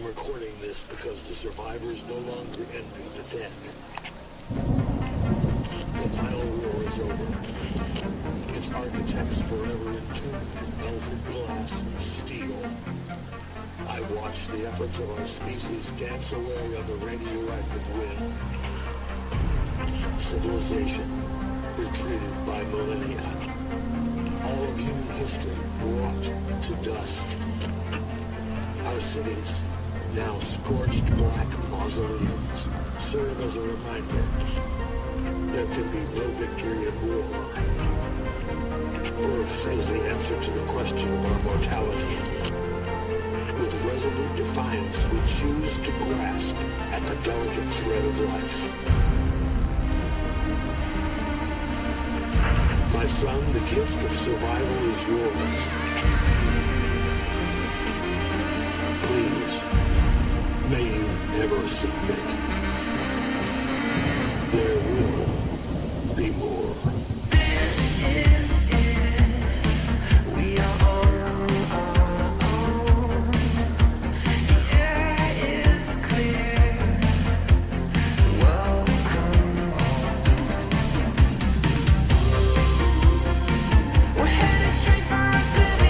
recording this because the survivors no longer envy the dead. The final war is over. Its architects forever entombed in melted glass and steel. I watch the efforts of our species dance away on the radioactive wind. Civilization retreated by millennia. All of human history brought to dust. Our cities, now scorched black mausoleums, serve as a reminder. There can be no victory in war. Earth is the answer to the question of our mortality. With resolute defiance, we choose to grasp at the delicate thread of life. My son, the gift of survival is yours. Please, may you never submit. There will be more. This is it. We are on our own. The air is clear. Welcome home. We're headed straight for a better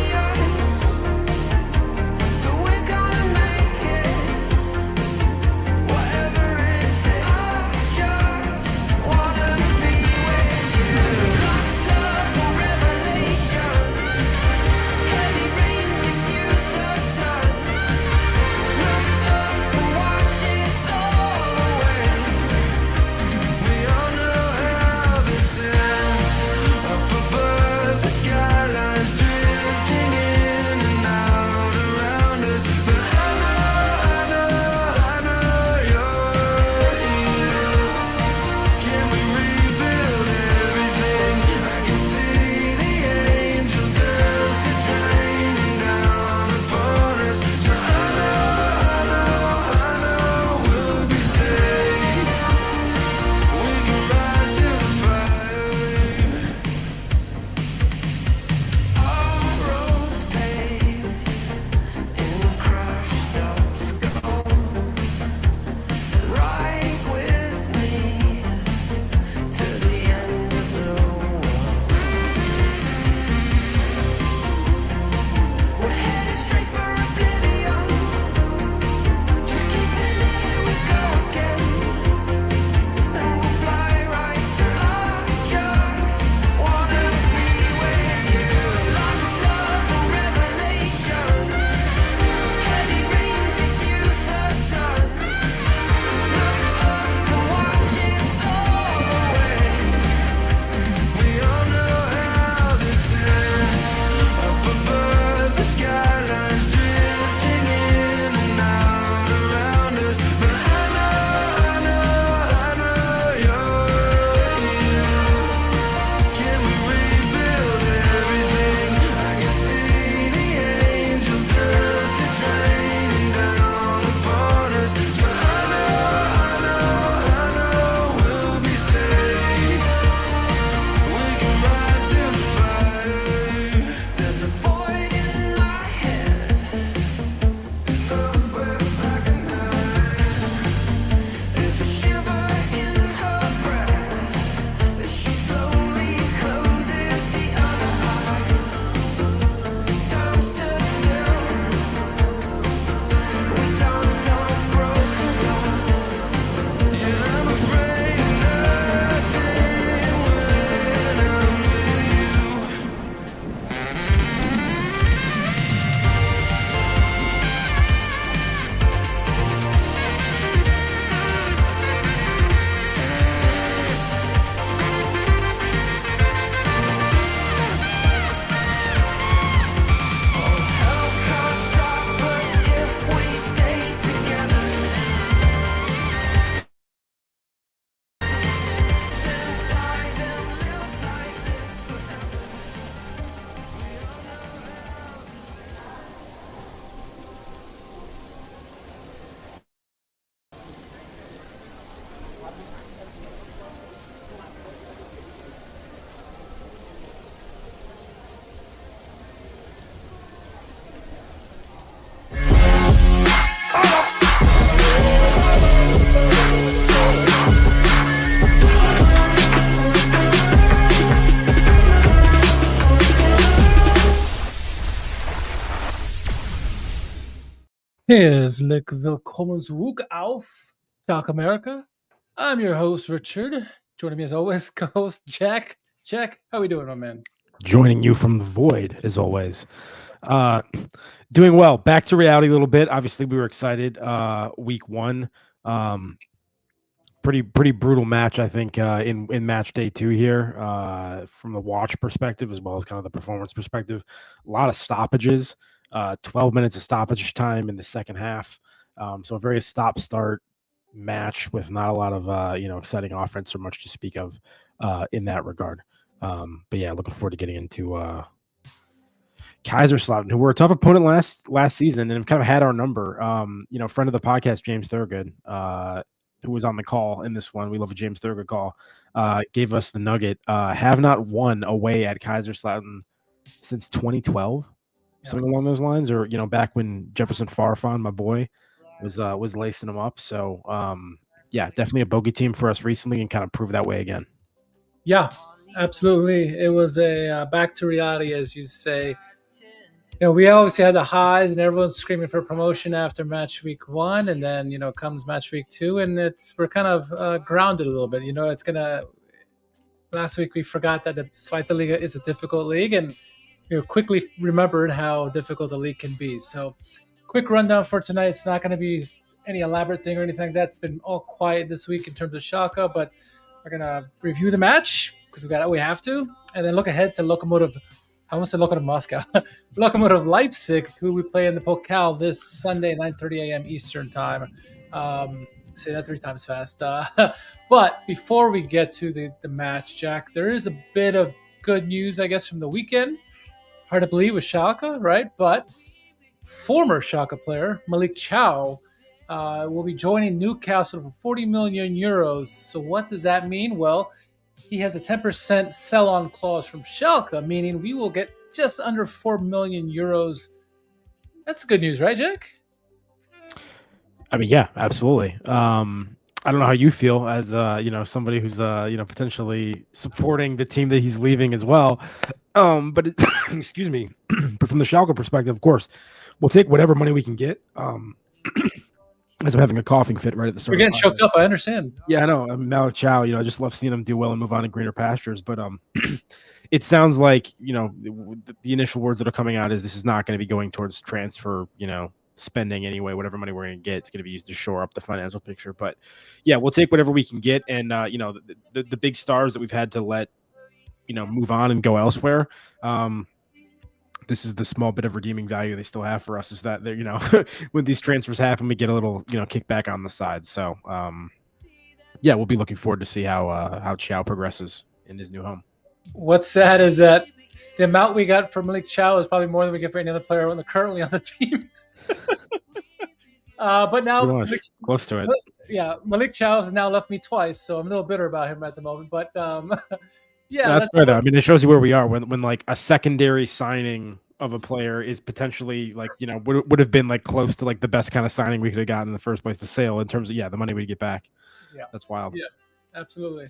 Herzlich willkommen zurück auf Talk America. I'm your host, Richard. Joining me as always, co-host Jack. Jack, how we doing, my man? Joining you from the void as always. Uh, doing well. Back to reality a little bit. Obviously, we were excited. Week one, um, pretty brutal match. I think in match day 2 here, from the watch perspective as well as kind of the performance perspective. A lot of stoppages. 12 minutes of stoppage time in the second half. So a very stop-start match with not a lot of exciting offense or much to speak of in that regard. But yeah, looking forward to getting into Kaiserslautern, who were a tough opponent last season and have kind of had our number. Friend of the podcast, James Thurgood, who was on the call in this one. We love a James Thurgood call. Gave us the nugget. Have not won away at Kaiserslautern since 2012, something along those lines, or back when Jefferson Farfan, my boy, was lacing them up. So yeah, definitely a bogey team for us recently, and kind of proved that way again. Yeah, absolutely. It was a back to reality, as you say. We obviously had the highs, and everyone's screaming for promotion after match week 1, and then comes match week 2, and we're kind of grounded a little bit. It's gonna. Last week we forgot that the Zweite Liga is a difficult league, and quickly remembered how difficult the league can be. So, quick rundown for tonight. It's not going to be any elaborate thing or anything like that. It's been all quiet this week in terms of Schalke, but we're going to review the match because we have to, and then look ahead to Lokomotiv. I almost said Lokomotiv Moscow. Lokomotiv Leipzig, who we play in the Pokal this Sunday, 9:30 a.m. Eastern time. Say that 3 times fast. But before we get to the match, Jack, there is a bit of good news, I guess, from the weekend. Hard to believe with Schalke, right? But former Schalke player Malik Chow will be joining Newcastle for 40 million euros. So what does that mean? Well, he has a 10% sell-on clause from Schalke, meaning we will get just under 4 million euros. That's good news, right, Jack? I mean, yeah, absolutely. I don't know how you feel as somebody who's potentially supporting the team that he's leaving as well. But excuse me, but from the Schalke perspective, of course, we'll take whatever money we can get. As I'm having a coughing fit right at the start. You're getting choked up. I understand. Yeah, I know. Malik Chow, I just love seeing him do well and move on to greener pastures. But it sounds like the initial words that are coming out is this is not going to be going towards transfer, spending anyway. Whatever money we're going to get, it's going to be used to shore up the financial picture. But yeah, we'll take whatever we can get. And the big stars that we've had to let move on and go elsewhere. This is the small bit of redeeming value they still have for us, is that they're when these transfers happen, we get a little kickback on the side. So yeah, we'll be looking forward to see how Chow progresses in his new home. What's sad is that the amount we got for Malik Chow is probably more than we get for any other player currently on the team. But now close to it. Yeah, Malik Chow has now left me twice, so I'm a little bitter about him at the moment. But yeah, that's fair though. I mean, it shows you where we are when like a secondary signing of a player is potentially like would have been like close to like the best kind of signing we could have gotten in the first place, the sale, in terms of the money we get back. Yeah, that's wild. Yeah, absolutely.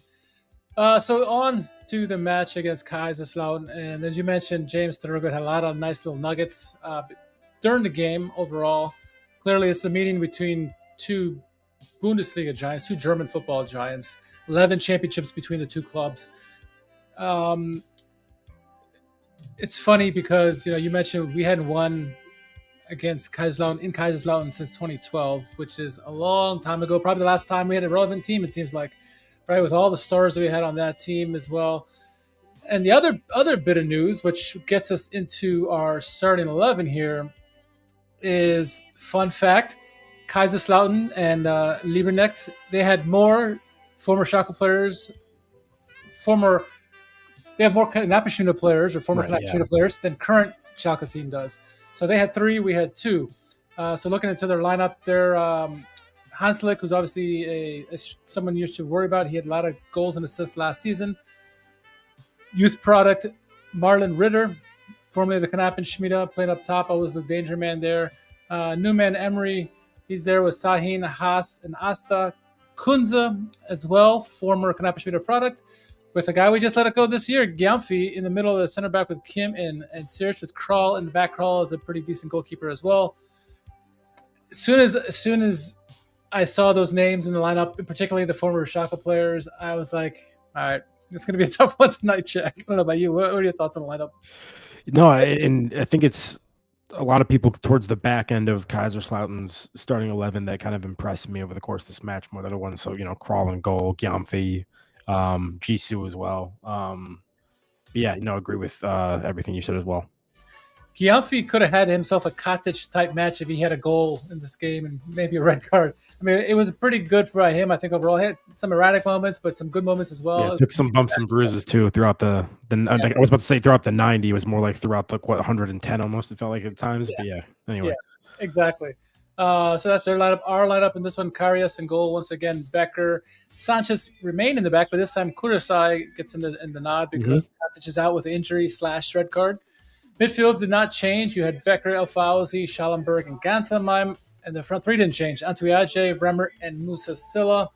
So on to the match against Kaiserslautern, and as you mentioned, James Thurgood had a lot of nice little nuggets during the game. Overall, clearly it's a meeting between two Bundesliga giants, two German football giants. 11 championships between the two clubs. It's funny because you mentioned we hadn't won against Kaiserslautern since 2012, which is a long time ago. Probably the last time we had a relevant team, it seems like, right? With all the stars that we had on that team as well. And the other bit of news, which gets us into our starting 11 here, is fun fact: Kaiserslautern and Lieberknecht, they had more former Schalke players. They have more Knappenschiene players or former Knappenschiene players than current Schalke team does. So they had 3, we had 2. So looking into their lineup there, Hanslick, who's obviously someone you should worry about. He had a lot of goals and assists last season. Youth product, Marlon Ritter, formerly the Knappenschiene, playing up top. I was the danger man there. Newman Emery, he's there with Sahin, Haas, and Asta. Kunze as well, former Knappenschiene product. With a guy we just let it go this year, Gyamfi, in the middle of the center back with Kim and Search with Kral in the back. Kral is a pretty decent goalkeeper as well. as soon as I saw those names in the lineup, particularly the former Schalke players, I was like, all right, it's going to be a tough one tonight, Jack. I don't know about you. What are your thoughts on the lineup? No, and I think it's a lot of people towards the back end of Kaiserslauten's starting 11 that kind of impressed me over the course of this match more than the one. So, Crawl and goal, Gyamfi, Jisoo as well. Yeah, agree with everything you said as well. Giamfi could have had himself a Cottage type match if he had a goal in this game and maybe a red card. I mean, it was pretty good for him, I think, overall. He had some erratic moments, but some good moments as well. Yeah, took some bumps and bruises too throughout the I was about to say throughout the 90. It was more like throughout the 110 almost. It felt like at times. But yeah, anyway. Yeah, exactly. So that's their lineup. Our lineup in this one: Karius in goal once again. Becker, Sanchez remain in the back, but this time Kurasai gets in the nod because Cottage is out with injury / red card. Midfield did not change. You had Becker, El Fauzi, Schallenberg, and Gantemheim. And the front three didn't change. Antuiaje, Bremer, and Musa Silla.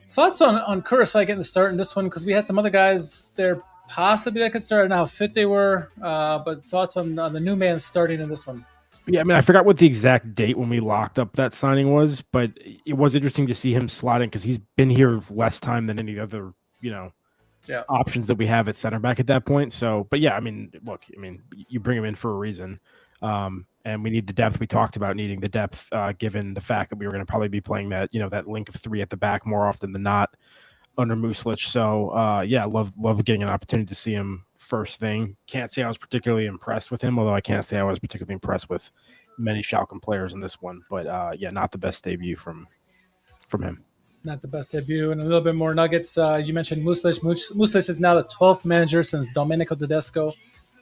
Thoughts on Kurasai getting the start in this one? Because we had some other guys there possibly that could start. I don't know how fit they were. But thoughts on the new man starting in this one? Yeah, I mean, I forgot what the exact date when we locked up that signing was, but it was interesting to see him slot in because he's been here less time than any other, options that we have at center back at that point. So, but yeah, I mean, look, you bring him in for a reason. And we need the depth. We talked about needing the depth, given the fact that we were going to probably be playing that, that link of three at the back more often than not under Muslich. So, yeah, love getting an opportunity to see him first thing. Can't say I was particularly impressed with him, although I can't say I was particularly impressed with many Schalke players in this one. But yeah, not the best debut from him. Not the best debut. And a little bit more nuggets. You mentioned Muslich. Muslich is now the 12th manager since Domenico Tedesco.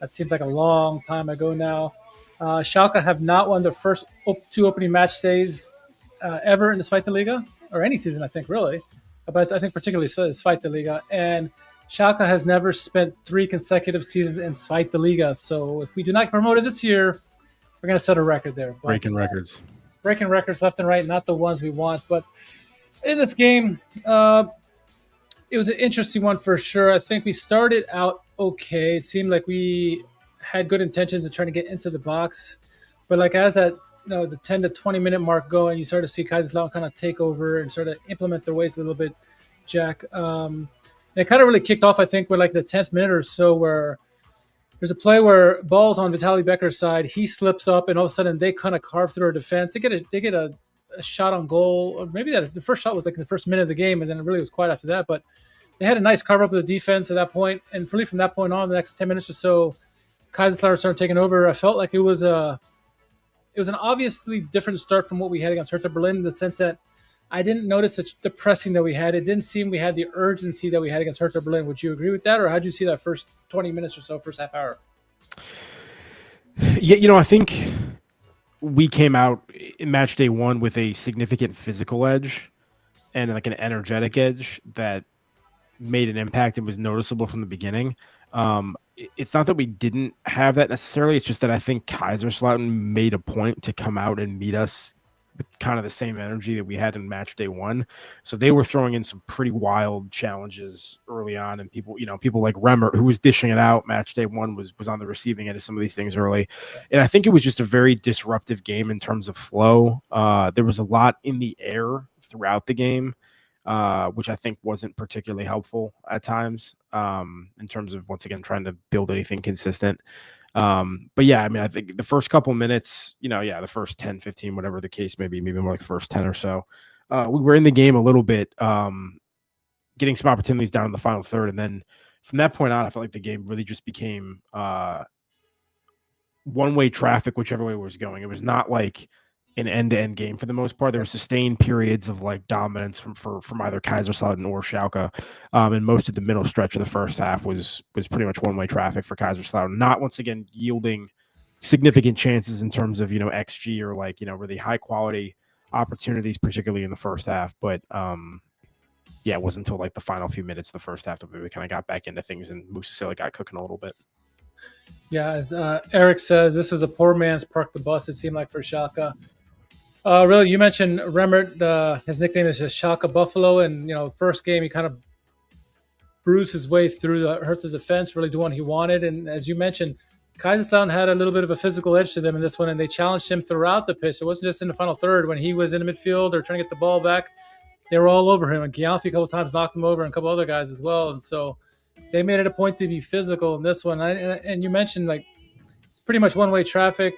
That seems like a long time ago now. Schalke have not won their first two opening match days ever in the Zweite Liga, or any season, I think, really. But I think particularly Zweite Liga. And Schalke has never spent 3 consecutive seasons in Zweite Liga. So if we do not get promoted this year, we're going to set a record there. But, breaking records left and right, not the ones we want. But in this game, it was an interesting one for sure. I think we started out okay. It seemed like we had good intentions of trying to get into the box, but like as that the 10 to 20 minute mark going, you start to see Kaiserslautern kind of take over and sort of implement their ways a little bit, Jack. And it kind of really kicked off, I think, with like the 10th minute or so, where there's a play where ball's on Vitaly Becker's side, he slips up, and all of a sudden they kind of carve through our defense. They get a shot on goal, or maybe the first shot was like in the first minute of the game, and then it really was quiet after that. But they had a nice cover up of the defense at that point, and really from that point on, the next 10 minutes or so, Kaiserslautern started taking over. I felt like it was an obviously different start from what we had against Hertha Berlin, in the sense that I didn't notice the pressing that we had. It didn't seem we had the urgency that we had against Hertha Berlin. Would you agree with that, or how did you see that first 20 minutes or so, first half hour? Yeah, I think we came out in match day 1 with a significant physical edge and like an energetic edge that made an impact and was noticeable from the beginning. It's not that we didn't have that necessarily. It's just that I think Kaiserslautern made a point to come out and meet us with kind of the same energy that we had in match day 1. So they were throwing in some pretty wild challenges early on, and people like Remmer, who was dishing it out match day 1, was on the receiving end of some of these things early. And I think it was just a very disruptive game in terms of flow. There was a lot in the air throughout the game, which I think wasn't particularly helpful at times, in terms of, once again, trying to build anything consistent. But yeah, I mean, I think the first couple minutes, the first 10, 15, whatever the case may be, maybe more like the first 10 or so, we were in the game a little bit, getting some opportunities down in the final third. And then from that point on, I felt like the game really just became one-way traffic, whichever way it was going. It was not like an end-to-end game for the most part. There were sustained periods of like dominance from either Kaiserslautern or Schalke, and most of the middle stretch of the first half was pretty much one-way traffic for Kaiserslautern, not once again yielding significant chances in terms of XG or like really high quality opportunities, particularly in the first half. But yeah, it wasn't until like the final few minutes of the first half that we kind of got back into things, and Musa Silla got cooking a little bit. Yeah, as Eric says, this was a poor man's park the bus, it seemed like, for Schalke. Really, you mentioned Remmert. His nickname is just Schalke Buffalo, and first game he kind of bruised his way through the Hertha defense, really doing what he wanted. And as you mentioned, Kaiserslautern had a little bit of a physical edge to them in this one, and they challenged him throughout the pitch. It wasn't just in the final third when he was in the midfield or trying to get the ball back. They were all over him, and Gianfi a couple times knocked him over, and a couple other guys as well. And so they made it a point to be physical in this one. And you mentioned like pretty much one-way traffic,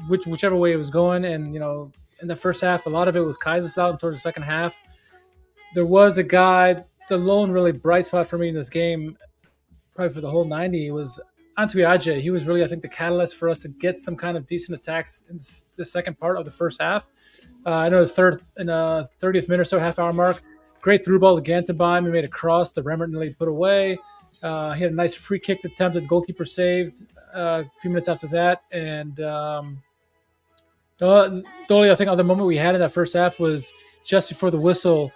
whichever way it was going. And in the first half, a lot of it was Kaiserslautern. Towards the second half, there was a guy, the lone really bright spot for me in this game, probably for the whole 90, was Antwi Adje. He was really, I think, the catalyst for us to get some kind of decent attacks in the second part of the first half. I know the 30th minute or so, half-hour mark, great through ball to Gantenbeim. He made a cross that Rembert nearly put away. He had a nice free kick attempt that the goalkeeper saved a few minutes after that. And the only, I think, other moment we had in that first half was just before the whistle.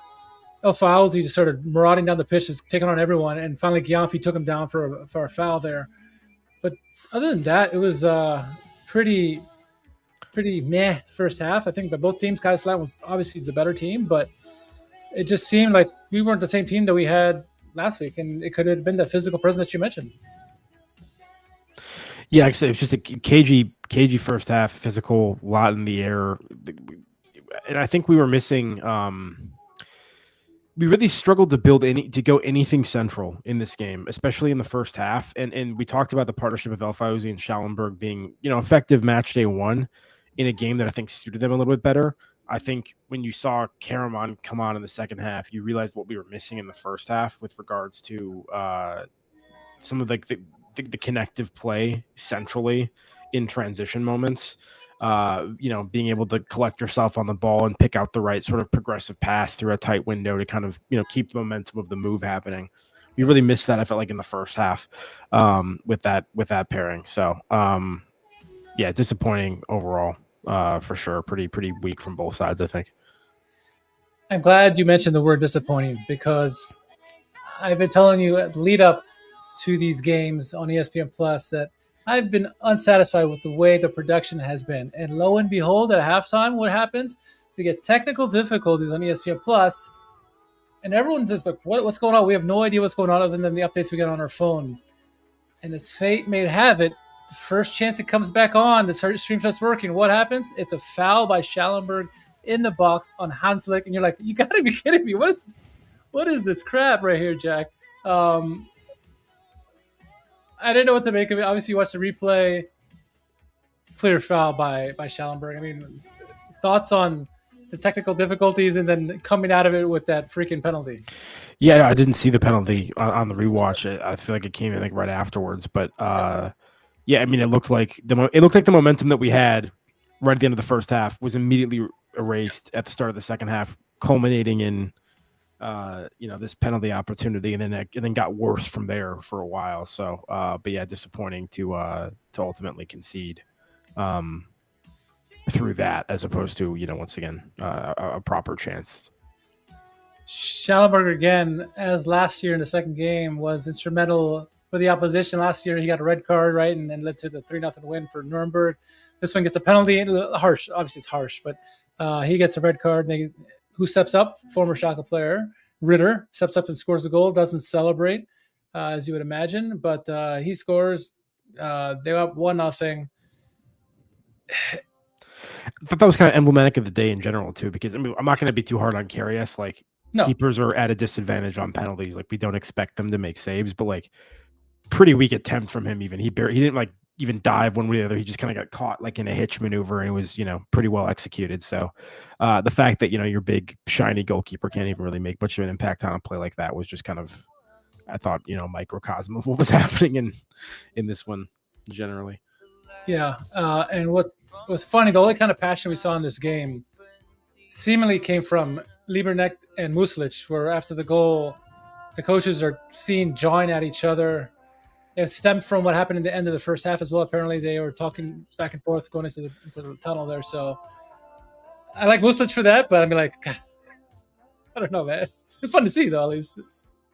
El Fauzi just started marauding down the pitch, just taking on everyone. And finally, Gianfi took him down for a foul there. But other than that, it was pretty meh first half. I think by both teams, Kaiserslautern was obviously the better team, but it just seemed like we weren't the same team that we had last week, and it could have been the physical presence that you mentioned. Yeah, like I said, it was just a cagey first half, physical, a lot in the air, and I think we were missing. We really struggled to go anything central in this game, especially in the first half. And we talked about the partnership of El Fauzi and Schallenberg being, effective match day one in a game that I think suited them a little bit better. I think when you saw Karaman come on in the second half, you realized what we were missing in the first half with regards to some of like the connective play centrally in transition moments. Being able to collect yourself on the ball and pick out the right sort of progressive pass through a tight window to kind of, keep the momentum of the move happening. We really missed that, I felt like, in the first half with that pairing. So, disappointing overall for sure. Pretty weak from both sides, I think. I'm glad you mentioned the word disappointing, because I've been telling you at the lead up to these games on ESPN Plus that I've been unsatisfied with the way the production has been. And lo and behold, at halftime, what happens? We get technical difficulties on ESPN Plus, and everyone's just like, what's going on? We have no idea what's going on other than the updates we get on our phone. And as fate may have it, the first chance it comes back on, the stream starts working. What happens? It's a foul by Schallenberg in the box on Hanslick. And you're like, you got to be kidding me. What is this crap right here, Jack? I didn't know what to make of it. Obviously, you watched the replay. Clear foul by Schallenberg. I mean, thoughts on the technical difficulties and then coming out of it with that freaking penalty? Yeah, no, I didn't see the penalty on the rewatch. I feel like it came, I think, right afterwards. But I mean, it looked like the momentum that we had right at the end of the first half was immediately erased at the start of the second half, culminating in this penalty opportunity, and then got worse from there for a while. So, disappointing to ultimately concede through that, as opposed to once again a proper chance. Schallenberg, again, as last year in the second game, was instrumental for the opposition. Last year he got a red card, right, and then led to the 3-0 win for Nuremberg. This one gets a penalty, harsh. Obviously, it's harsh, but he gets a red card. Who steps up? Former Schalke player Ritter steps up and scores a goal. Doesn't celebrate, as you would imagine, but he scores. They're up 1-0. I thought that was kind of emblematic of the day in general too, because I'm not going to be too hard on Karius. Like, no. Keepers are at a disadvantage on penalties. Like, we don't expect them to make saves, but like pretty weak attempt from him. Even he didn't like even dive one way or the other. He just kind of got caught like in a hitch maneuver, and it was pretty well executed. So the fact that your big shiny goalkeeper can't even really make much of an impact on a play like that was just kind of, I thought, microcosm of what was happening in this one generally. Yeah, and what was funny, the only kind of passion we saw in this game seemingly came from Lieberknecht and Muslic, where after the goal, the coaches are seen jawing at each other. It stemmed from what happened in the end of the first half as well. Apparently, they were talking back and forth going into the tunnel there. So I like Muslic for that, but I mean, like, God, I don't know, man. It's fun to see, though, at least.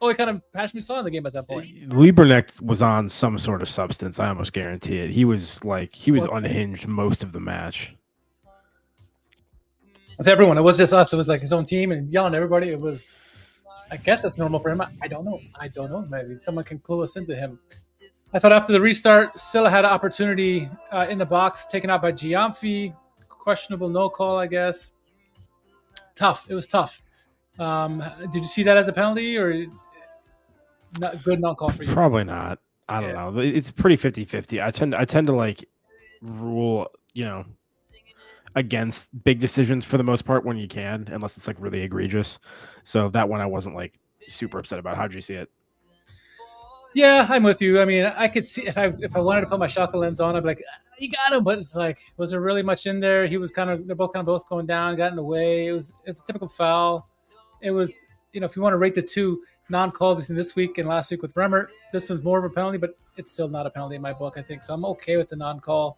Only kind of passion we saw in the game at that point. Lieberknecht was on some sort of substance. I almost guarantee it. He was unhinged most of the match. With everyone, it was just us. It was like his own team and yelling at everybody. It was, I guess that's normal for him. I don't know. Maybe someone can clue us into him. I thought after the restart, Silla had an opportunity in the box taken out by Giamfi. Questionable no call, I guess. Tough. It was tough. Did you see that as a penalty or not good non-call for you? Probably not. I don't know. It's pretty 50-50. I tend to like rule, against big decisions for the most part when you can, unless it's like really egregious. So that one I wasn't like super upset about. How'd you see it? Yeah, I'm with you. I mean, I could see if I wanted to put my shotgun lens on, I'd be like, he got him, but it's like, was there really much in there? He was they're both going down, got in the way. It's a typical foul. It was, if you want to rate the two non-calls between this week and last week with Remmert, this was more of a penalty, but it's still not a penalty in my book, I think. So I'm okay with the non-call.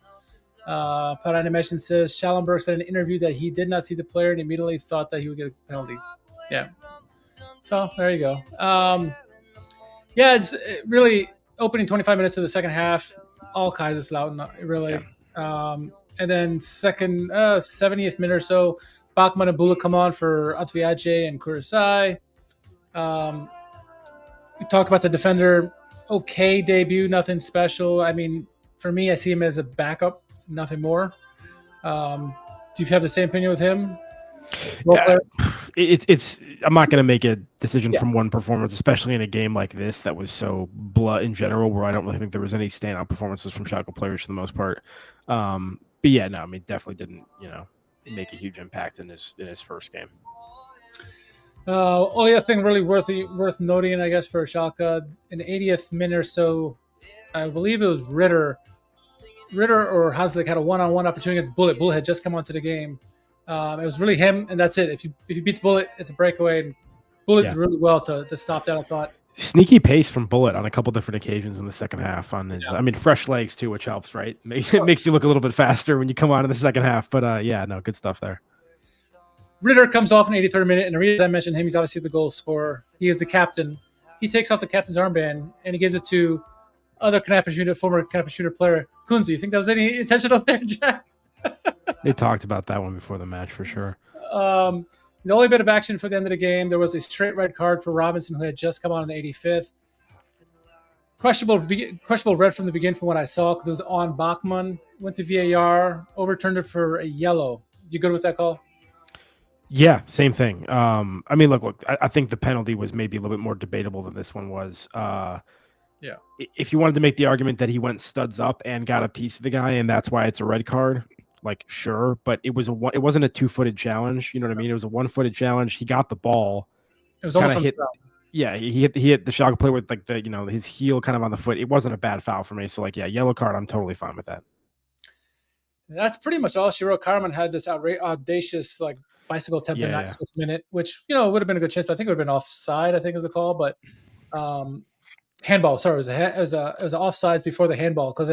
Pat Animation says Schallenberg said in an interview that he did not see the player and immediately thought that he would get a penalty. Yeah. So there you go. Yeah, it's really opening 25 minutes of the second half, all Kaiserslautern, really. Yeah. And then 70th minute or so, Bachmann and Bula come on for Antwiadje and Kurasai. We talked about the defender, okay debut, nothing special. I mean, for me, I see him as a backup, nothing more. Do you have the same opinion with him? Yeah, it's. I'm not going to make a decision from one performance, especially in a game like this that was so blah in general, where I don't really think there was any standout performances from Schalke players for the most part. But yeah, no, I mean, definitely didn't make a huge impact in his first game. Only other thing really worth noting, I guess, for Schalke, in the 80th minute or so, I believe it was Ritter or Hanslik had a one-on-one opportunity against Bullet. Bullet had just come onto the game. It was really him, and that's it. If he beats Bullet, it's a breakaway. And Bullet did really well to stop that, I thought. Sneaky pace from Bullet on a couple different occasions in the second half. On his, I mean, fresh legs too, which helps, right? It makes you look a little bit faster when you come on in the second half. But yeah, no, good stuff there. Ritter comes off in the 83rd minute, and the reason I mentioned him, he's obviously the goal scorer. He is the captain. He takes off the captain's armband and he gives it to former Knappen player Kunze. You think that was any intentional there, Jack? They talked about that one before the match for sure. The only bit of action for the end of the game, there was a straight red card for Robinson, who had just come on in the 85th. Questionable red from the beginning from what I saw, because it was on Bachmann. Went to VAR, overturned it for a yellow. You good with that call? Yeah, same thing. I mean, look, I think the penalty was maybe a little bit more debatable than this one was. Yeah. If you wanted to make the argument that he went studs up and got a piece of the guy, and that's why it's a red card, like sure, but it wasn't a 2-footed challenge. You know what I mean? It was a 1-footed challenge. He got the ball. It was almost hit. Yeah, he hit the Schalke player with like his heel kind of on the foot. It wasn't a bad foul for me. So like, yeah, yellow card. I'm totally fine with that. That's pretty much all she wrote. Karaman had this audacious like bicycle attempt in the 96th minute, which would have been a good chance. But I think it would have been offside. I think was the call, but handball. Sorry, it was a offsides before the handball, because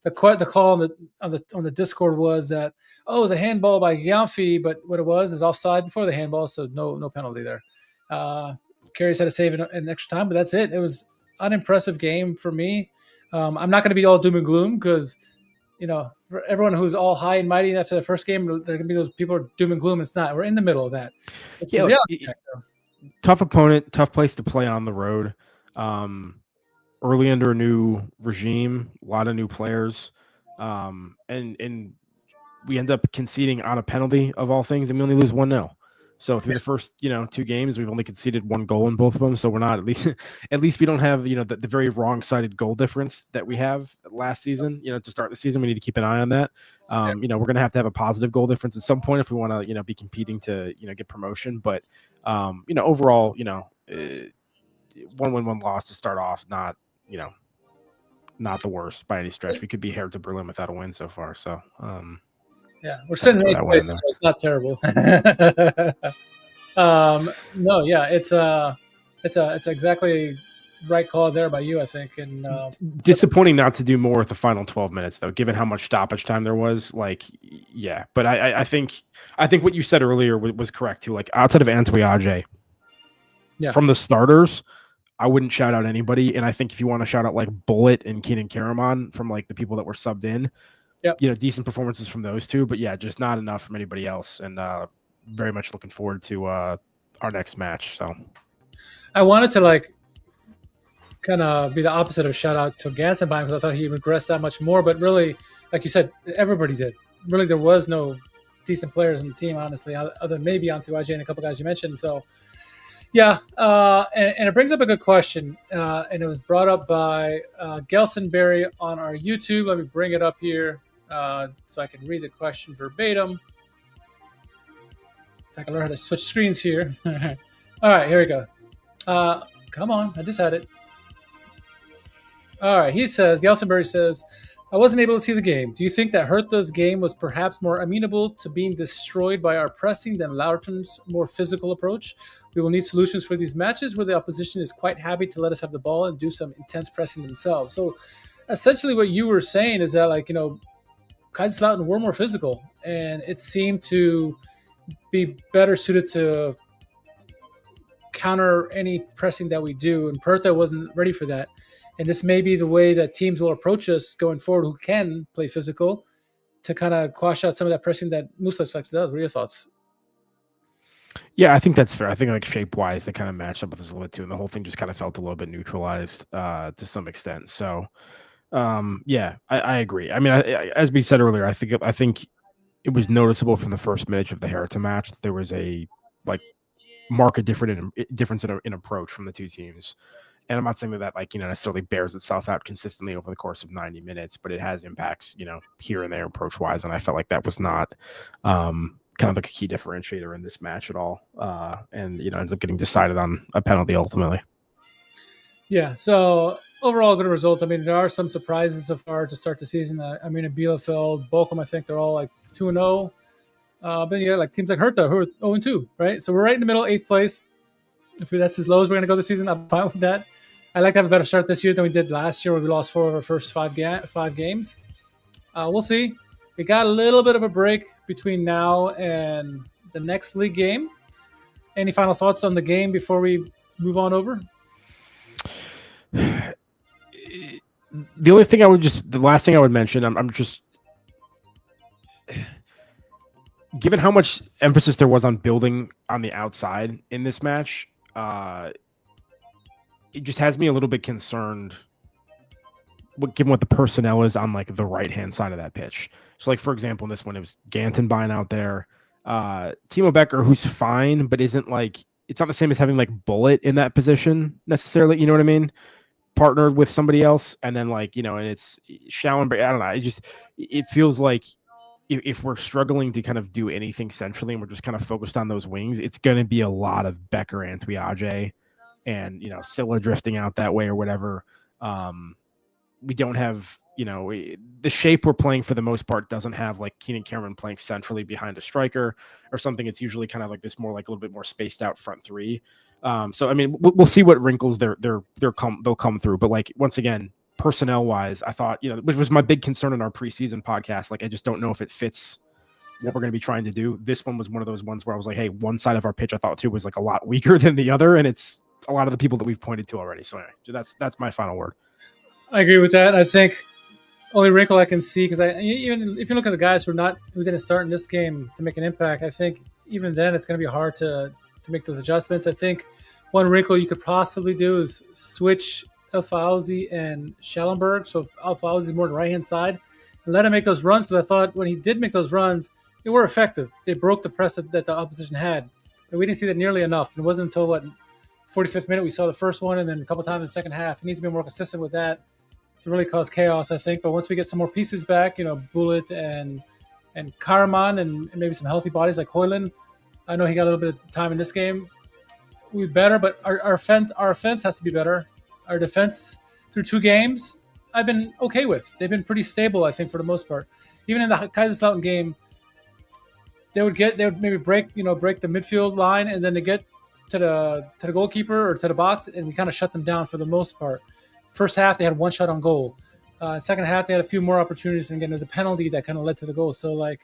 the call on the Discord was that it was a handball by Giamfi, but what it was is offside before the handball, so no penalty there. Karius had to save an extra time, but that's it. It was unimpressive game for me. I'm not going to be all doom and gloom, because for everyone who's all high and mighty after the first game, there are going to be those people who are doom and gloom. It's not. We're in the middle of that. It's a reality check, though. Tough opponent, tough place to play on the road. Early under a new regime, a lot of new players, and we end up conceding on a penalty of all things, and we only lose 1-0. So through the first 2 games, we've only conceded 1 goal in both of them. So we're not at least we don't have the very wrong-sided goal difference that we have last season. To start the season, we need to keep an eye on that. We're going to have a positive goal difference at some point if we want to be competing to get promotion. But overall, 1 win, 1 loss to start off, not the worst by any stretch. We could be Hertha Berlin without a win so far. So yeah, we're sitting in 8th place, so it's not terrible. No, yeah, it's exactly right call there by you, I think. And disappointing not to do more with the final 12 minutes, though, given how much stoppage time there was. Like, yeah, but I think what you said earlier was correct too. Like, outside of Antwiadje, from the starters, I wouldn't shout out anybody. And I think if you want to shout out like Bullet and Keenan Karaman from like the people that were subbed in, decent performances from those two. But yeah, just not enough from anybody else. And very much looking forward to our next match. So I wanted to kind of be the opposite of shout out to Gansenbein because I thought he regressed that much more. But really, like you said, everybody did. Really, there was no decent players in the team, honestly, other than maybe Onto IJ and a couple guys you mentioned. So, yeah, and it brings up a good question, and it was brought up by Gelsenberry on our YouTube. Let me bring it up here so I can read the question verbatim. If I can learn how to switch screens here. All right, here we go. Come on, I just had it. All right, Gelsenberry says, I wasn't able to see the game. Do you think that Hertha's game was perhaps more amenable to being destroyed by our pressing than Lautern's more physical approach? We will need solutions for these matches where the opposition is quite happy to let us have the ball and do some intense pressing themselves. So essentially what you were saying is that, like, Kaiserslautern were more physical, and it seemed to be better suited to counter any pressing that we do, and Hertha wasn't ready for that. And this may be the way that teams will approach us going forward who can play physical to kind of quash out some of that pressing that Muslach does. What are your thoughts? Yeah, I think that's fair. I think like shape-wise, they kind of matched up with us a little bit too, and the whole thing just kind of felt a little bit neutralized to some extent. So, yeah, I agree. I mean, as we said earlier, I think it was noticeable from the first minute of the Hertha match that there was a marked difference in approach from the two teams. And I'm not saying that necessarily bears itself out consistently over the course of 90 minutes, but it has impacts, here and there approach wise. And I felt like that was not kind of like a key differentiator in this match at all. And, ends up getting decided on a penalty ultimately. Yeah. So overall, good result. I mean, there are some surprises so far to start the season. I mean, in Bielefeld, Bochum, I think they're all like 2-0. But you got like teams like Hertha who are 0-2, right? So we're right in the middle, 8th place. If that's as low as we're going to go this season, I'm fine with that. I like to have a better start this year than we did last year where we lost 4 of our first 5 games. We'll see. We got a little bit of a break between now and the next league game. Any final thoughts on the game before we move on over? The last thing I would mention, I'm just, given how much emphasis there was on building on the outside in this match, it just has me a little bit concerned given what the personnel is on like the right-hand side of that pitch. So like, for example, in this one, it was Gantenbein out there, Timo Becker, who's fine, but isn't like, it's not the same as having like Bullet in that position necessarily. You know what I mean? Partnered with somebody else. And then like, and it's Schallenberg. I don't know. It feels like if we're struggling to kind of do anything centrally and we're just kind of focused on those wings, it's going to be a lot of Becker, Antwi, and Silla drifting out that way or whatever. We don't have the shape we're playing for the most part doesn't have like Keenan Cameron playing centrally behind a striker or something. It's usually kind of like this more like a little bit more spaced out front three. So I mean we'll see what wrinkles they'll come through. But like once again, personnel wise, I thought which was my big concern in our preseason podcast. Like I just don't know if it fits what we're going to be trying to do. This one was one of those ones where I was like, hey, one side of our pitch I thought too was like a lot weaker than the other, and it's a lot of the people that we've pointed to already. So anyway, that's my final word. I agree with that. I think only wrinkle I can see, because even if you look at the guys who didn't start in this game to make an impact, I think even then it's going to be hard to make those adjustments. I think one wrinkle you could possibly do is switch Elfauzi and Schallenberg. So Elfauzi is more on the right hand side, and let him make those runs, because I thought when he did make those runs, they were effective. They broke the press that the opposition had, but we didn't see that nearly enough. It wasn't until 45th minute we saw the first one, and then a couple times in the second half. He needs to be more consistent with that to really cause chaos, I think. But once we get some more pieces back, Bullet and Karaman and maybe some healthy bodies like Hoyland, I know he got a little bit of time in this game. We're better, but our offense has to be better. Our defense through 2 games, I've been okay with. They've been pretty stable, I think, for the most part. Even in the Kaiserslautern game, they would maybe break the midfield line, and then they get to the goalkeeper or to the box, and we kind of shut them down for the most part. First half, they had 1 shot on goal. Second half, they had a few more opportunities, and again, there's a penalty that kind of led to the goal. So, like,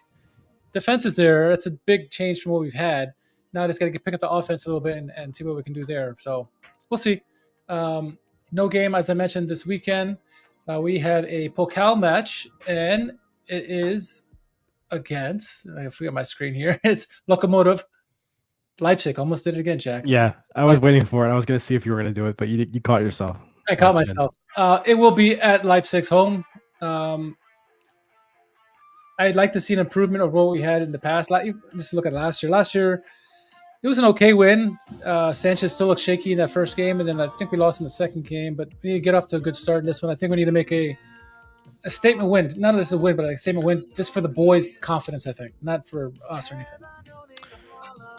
defense is there. It's a big change from what we've had. Now, just got to pick up the offense a little bit and see what we can do there. So, we'll see. No game, as I mentioned, this weekend. We have a Pokal match, and it is against, I forget my screen here, it's Lokomotiv Leipzig. Almost did it again, Jack. Yeah, I was waiting for it. I was going to see if you were going to do it, but you caught yourself. I caught That's good. myself. It will be at Leipzig's home. I'd like to see an improvement of what we had in the past. Just look at last year. Last year, it was an okay win. Sanchez still looked shaky in that first game, and then I think we lost in the second game. But we need to get off to a good start in this one. I think we need to make a statement win. Not just a win, but a statement win just for the boys' confidence, I think. Not for us or anything.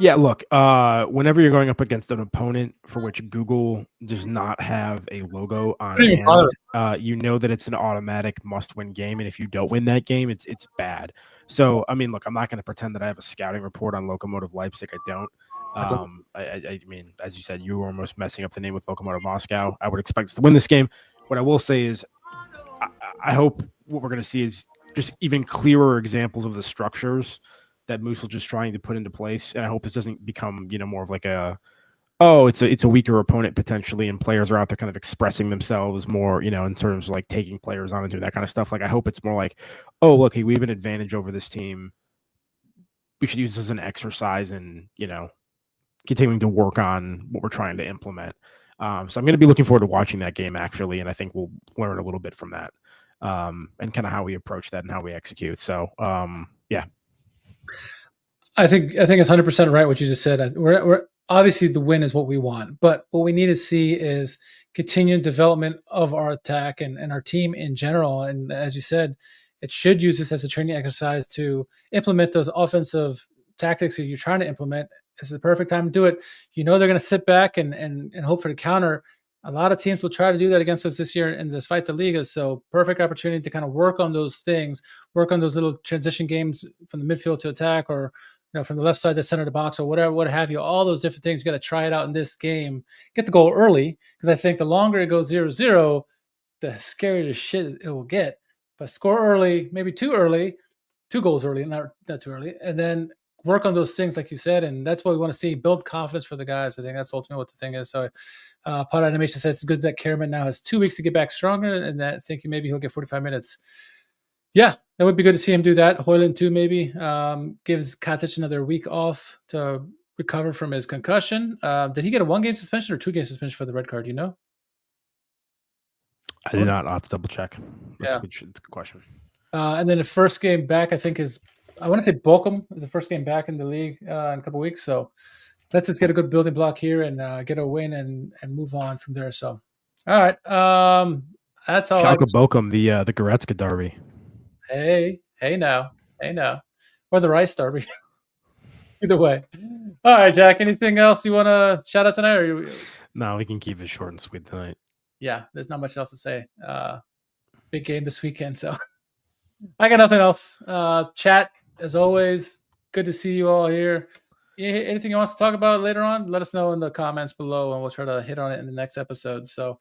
Yeah, look, whenever you're going up against an opponent for which Google does not have a logo on Don't even bother. hand, you know that it's an automatic must-win game, and if you don't win that game, it's bad. So, I mean, look, I'm not going to pretend that I have a scouting report on Lokomotiv Leipzig. I don't. I mean, as you said, you were almost messing up the name with Lokomotiv Moscow. I would expect us to win this game. What I will say is, I hope what we're going to see is just even clearer examples of the structures that Moose will just trying to put into place. And I hope this doesn't become, more of like it's a weaker opponent potentially, and players are out there kind of expressing themselves more, in terms of like taking players on and doing that kind of stuff. Like, I hope it's more like, oh, look, hey, we have an advantage over this team. We should use this as an exercise and, continuing to work on what we're trying to implement. So I'm going to be looking forward to watching that game actually. And I think we'll learn a little bit from that, and kind of how we approach that and how we execute. So, yeah. I think it's 100% right what you just said. We're obviously the win is what we want, but what we need to see is continued development of our attack and our team in general. And as you said, it should use this as a training exercise to implement those offensive tactics that you're trying to implement. This is the perfect time to do it. They're going to sit back and hope for the counter. A lot of teams will try to do that against us this year in this Fight the Liga. So perfect opportunity to kind of work on those things, work on those little transition games from the midfield to attack, or from the left side to center of the box, or whatever, what have you. All those different things, you got to try it out in this game. Get the goal early, because I think the longer it goes 0-0, the scarier the shit it will get. But score early, maybe too early, 2 goals early, not too early, and then work on those things like you said, and that's what we want to see. Build confidence for the guys. I think that's ultimately what the thing is. So, Pod Animation says it's good that Karaman now has 2 weeks to get back stronger, and that thinking maybe he'll get 45 minutes. Yeah, that would be good to see him do that. Hoyland too, maybe. Gives Katic another week off to recover from his concussion. Did he get a 1-game suspension or 2-game suspension for the red card? I did not. I'll have to double check. That's Yeah. a good question. And then the first game back, I think, I want to say Bochum is the first game back in the league in a couple of weeks. So let's just get a good building block here and get a win and move on from there. So, all right. That's all. Schalke Bochum, the Goretzka derby. Hey now. Or the Rice derby. Either way. All right, Jack, anything else you want to shout out tonight? No, we can keep it short and sweet tonight. Yeah, there's not much else to say. Big game this weekend, so I got nothing else. Chat, as always, good to see you all here. Anything you want us to talk about later on, let us know in the comments below, and we'll try to hit on it in the next episode. So,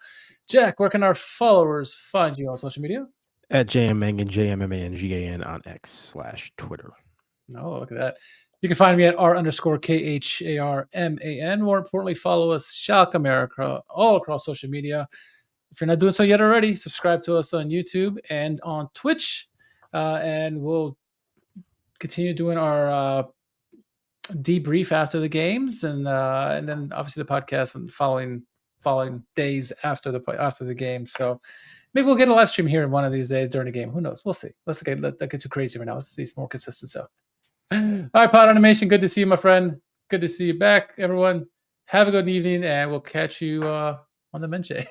Jack, where can our followers find you on social media? At JMMangan, JMMANGAN on X/Twitter. Oh, look at that. You can find me at R_KHARMAN. More importantly, follow us, Schalke America, all across social media. If you're not doing so yet already, subscribe to us on YouTube and on Twitch. And we'll continue doing our debrief after the games, and then obviously the podcast and following days after the game. So maybe we'll get a live stream here in one of these days during the game. Who knows? We'll see. Let's get too crazy right now. Let's see some more consistent. So, all right, Pod Animation. Good to see you, my friend. Good to see you back, everyone. Have a good evening, and we'll catch you on the Menche.